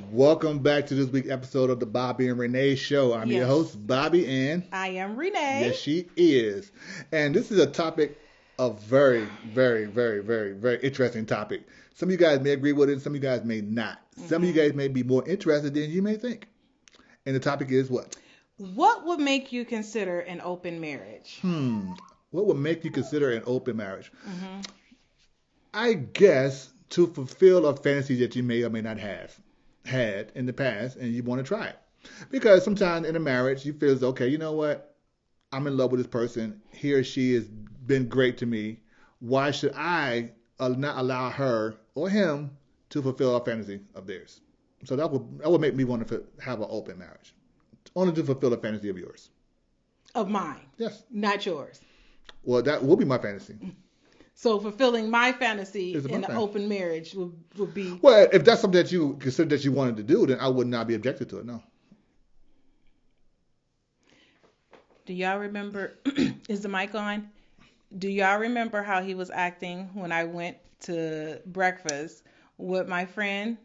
Welcome back to this week's episode of the Bobby N Renee Show. I'm your Yes. host, Bobby N. I am Renee. Yes, she is. And this is a topic, a very, very, very, very, very interesting topic. Some of you guys may agree with it, some of you guys may not. Some of you guys may be more interested than you may think. And the topic is what? What would make you consider an open marriage? What would make you consider an open marriage? I guess to fulfill a fantasy that you may or may not have had in the past and you want to try it. Because sometimes in a marriage you feel, okay, you know what? I'm in love with this person. He or she has been great to me. Why should I not allow her or him to fulfill a fantasy of theirs? So that would make me want to have an open marriage. Only to fulfill a fantasy of yours. Of mine. Yes. Not yours. Well, that will be my fantasy. So fulfilling my fantasy It's in my an fantasy. open marriage would be... Well, if that's something that you consider that you wanted to do, then I would not be objected to it, no. Do y'all remember... Is the mic on? Do y'all remember how he was acting when I went to breakfast with my friend?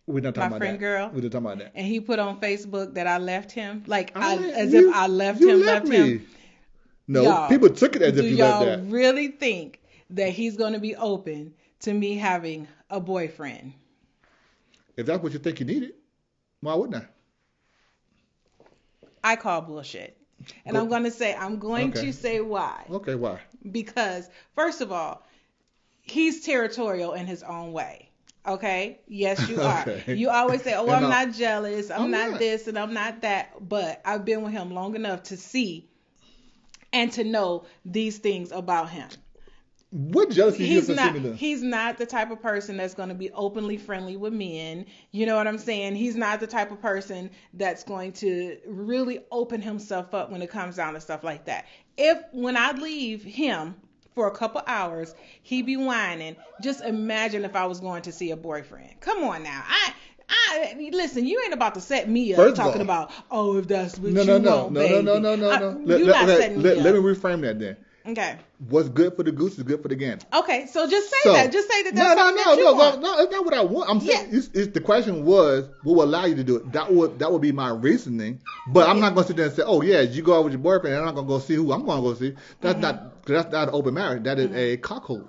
We're not talking My about friend that. girl. We're not talking about that. And he put on Facebook that I left him. Like, as You- if I left you him, left left me. him. No, Y'all, people took it as if Do you y'all left that. really think that he's going to be open to me having a boyfriend? If that's what you think you needed, why wouldn't I? I call bullshit. And Go- I'm going Okay. to say why. Okay, why? Because, first of all, he's territorial in his own way. Okay? Yes, you are. Okay. You always say, oh, And I'm not jealous. I'm not not. this and I'm not that. But I've been with him long enough to see and to know these things about him. What jealousy you perceiving them? He's not the type of person that's going to be openly friendly with men. You know what I'm saying? He's not the type of person that's going to really open himself up when it comes down to stuff like that. When I leave him for a couple hours, he be whining. Just imagine if I was going to see a boyfriend. Come on now. I listen, you ain't about to set me up First of talking all- about, oh, if that's what No, you no, no, want, no, baby. no, no, no, no, no. You're not setting me up. Let me reframe that then. Okay. What's good for the goose is good for the gander. Okay, so just say So- that. Just say that that's No, something that you want. no, it's not what I want. I'm saying it's the question was, what will allow you to do it? That would be my reasoning. But I'm not going to sit there and say, oh yeah, you go out with your boyfriend, and I'm not going to go see who I'm going to go see. That's not an open marriage. That is a cockhold.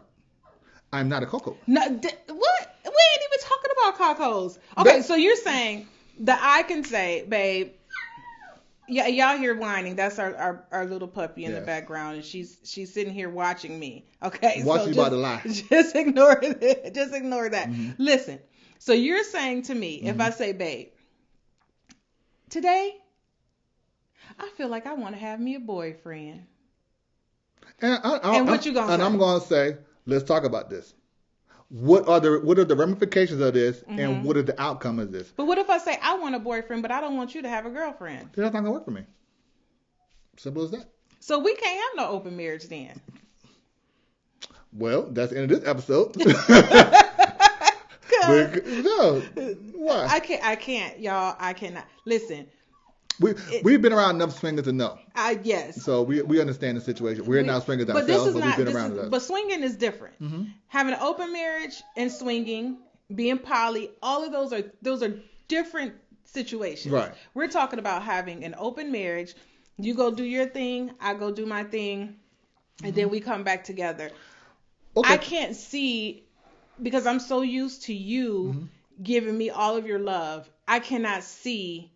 I'm not a cockhold. No, what? We ain't even talking about cockholes. Okay, so you're saying that I can say, babe, yeah, y'all hear whining. That's our little puppy in the Yes. background, and she's sitting here watching me. Okay, Watch so you about to lie. Just ignore it. Just ignore that. Listen. So you're saying to me, if I say, babe, today, I feel like I want to have me a boyfriend. And what you gonna And say? I'm going to say, let's talk about this. What are the ramifications of this, and what is the outcome of this? But what if I say I want a boyfriend, but I don't want you to have a girlfriend? That's not going to work for me. Simple as that. So we can't have no open marriage then. Well, that's the end of this episode. 'Cause No, why? I can't, y'all. I cannot. Listen, We've been around enough swingers to know. yes. So we understand the situation. We're not swingers But this ourselves, is but not. we've been around enough. But swinging is different. Having an open marriage and swinging, being poly, all of those are different situations. Right. We're talking about having an open marriage. You go do your thing, I go do my thing, and then we come back together. Okay. I can't see, because I'm so used to you giving me all of your love. I cannot see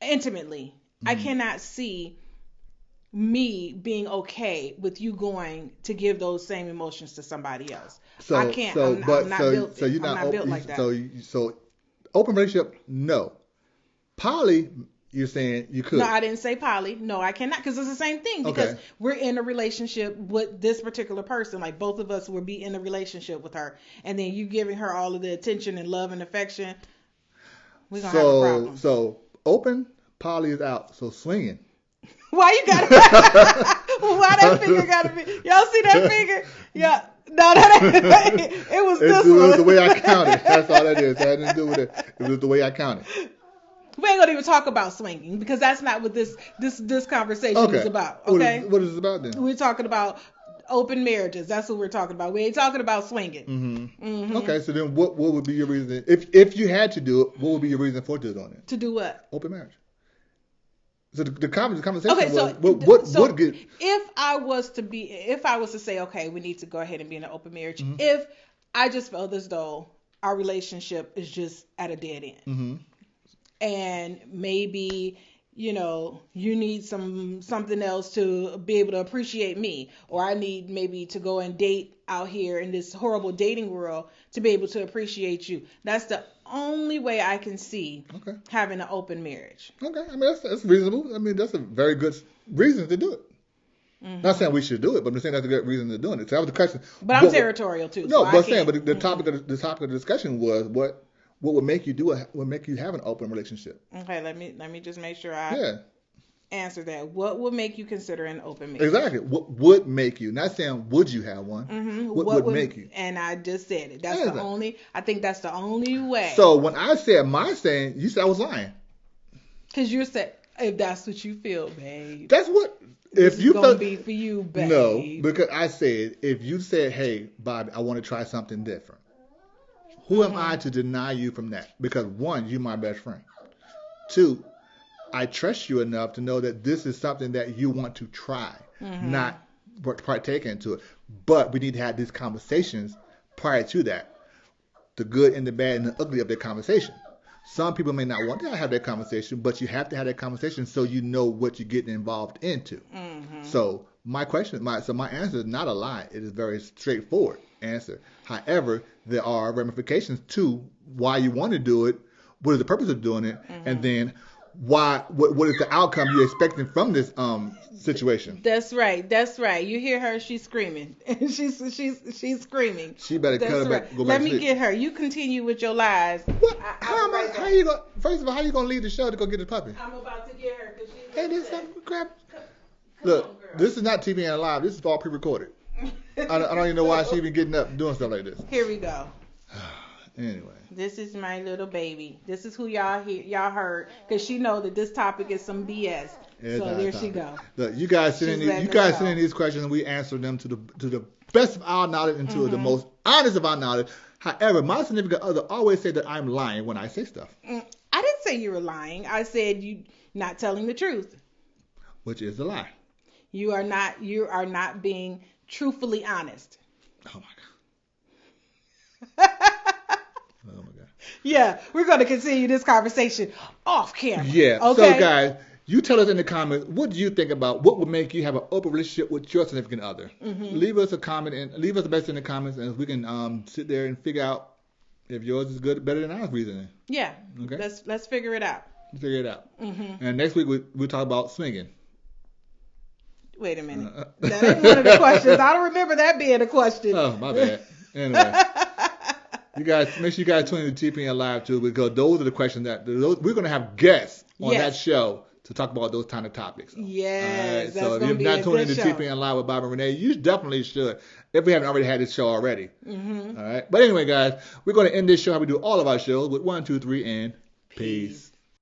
intimately. I cannot see me being okay with you going to give those same emotions to somebody else. So, I can't. So, I'm but not so, built. so you're I'm not, not built like that. So open relationship, no. Poly, you're saying you could. No, I didn't say poly. No, I cannot, because it's the same thing. Because Okay. we're in a relationship with this particular person. Like, both of us would be in a relationship with her, and then you giving her all of the attention and love and affection. We're gonna have a problem. So open, poly is out. So swinging. Why you gotta? Why that finger gotta be? Y'all see that finger? Yeah. No, it was this It was one. the way I counted. That's all that is. It had nothing to do with it. It was the way I counted. We ain't gonna even talk about swinging, because that's not what this conversation is about. Okay. What is it about then? We're talking about Open marriages. That's what we're talking about. We ain't talking about swinging. Mm-hmm. Mm-hmm. Okay, so then what would be your reason if you had to do it? What would be your reason for doing it? To do what? Open marriage. So the conversation Okay, so was what good? If I was to say, okay, we need to go ahead and be in an open marriage. Mm-hmm. If I just felt as though our relationship is just at a dead end, Mm-hmm. and maybe you need something else to be able to appreciate me, or I need maybe to go and date out here in this horrible dating world to be able to appreciate you. That's the only way I can see having an open marriage. Okay, I mean that's reasonable. I mean that's a very good reason to do it. Mm-hmm. Not saying we should do it, but I'm saying that's a good reason to do it. So that was the question. But I'm territorial too. No, so but I'm saying, but the topic of the discussion was what would make you would make you have an open relationship. Okay, let me just make sure I answer that. What would make you consider an open marriage? Exactly. What would make you? Not saying would you have one. Mm-hmm. What would make you? And I just said it. That's the only. I think that's the only way. So when I said my saying, you said I was lying. Because you said if that's what you feel, babe. That's what. If you gonna be for you, babe. No, because I said if you said, "Hey, Bobby, I want to try something different," who am I to deny you from that? Because one, you're my best friend. Two, I trust you enough to know that this is something that you want to try, not partake into it. But we need to have these conversations prior to that, the good and the bad and the ugly of that conversation. Some people may not want to have that conversation, but you have to have that conversation so you know what you're getting involved into. Mm-hmm. So my answer is not a lie. It is a very straightforward answer. However, there are ramifications to why you want to do it, what is the purpose of doing it, and then what is the outcome you're expecting from this situation. That's right. You hear her? She's screaming. she's screaming. She better cut her back. Go back Let to me sleep. get her. You continue with your lies. What? How you going? First of all, how you gonna leave the show to go get the puppy? I'm about to get her because she's. Hey, this some crap. Look, this is not TV and live. This is all pre-recorded. I don't even know why she even getting up and doing stuff like this. Here we go. Anyway. This is my little baby. This is who y'all heard, because she know that this topic is some BS. So there she go. Look, you guys send in these questions and we answer them to the best of our knowledge and to the most honest of our knowledge. However, my significant other always say that I'm lying when I say stuff. I didn't say you were lying. I said you not telling the truth. Which is a lie. You are not being truthfully honest. Oh my God. Oh my God. Yeah, we're going to continue this conversation off camera. Yeah. Okay. So guys, you tell us in the comments, what do you think about what would make you have an open relationship with your significant other? Mm-hmm. Leave us a comment and leave us a message in the comments, and we can sit there and figure out if yours is better than ours reasoning. Yeah. Okay. Let's figure it out. Figure it out. Mm-hmm. And next week we'll talk about swinging. Wait a minute. That ain't one of the questions. I don't remember that being a question. Oh, my bad. Anyway. You guys, make sure you guys tune in to TPN Live too, because those are the questions we're going to have guests on that show to talk about those kind of topics. Yes. All right, so if you're not tuning in to TPN Live with Bobby and Renee, you definitely should. If we haven't already had this show already. Mm-hmm. All right. But anyway, guys, we're going to end this show how we do all of our shows with 1, 2, 3, and peace.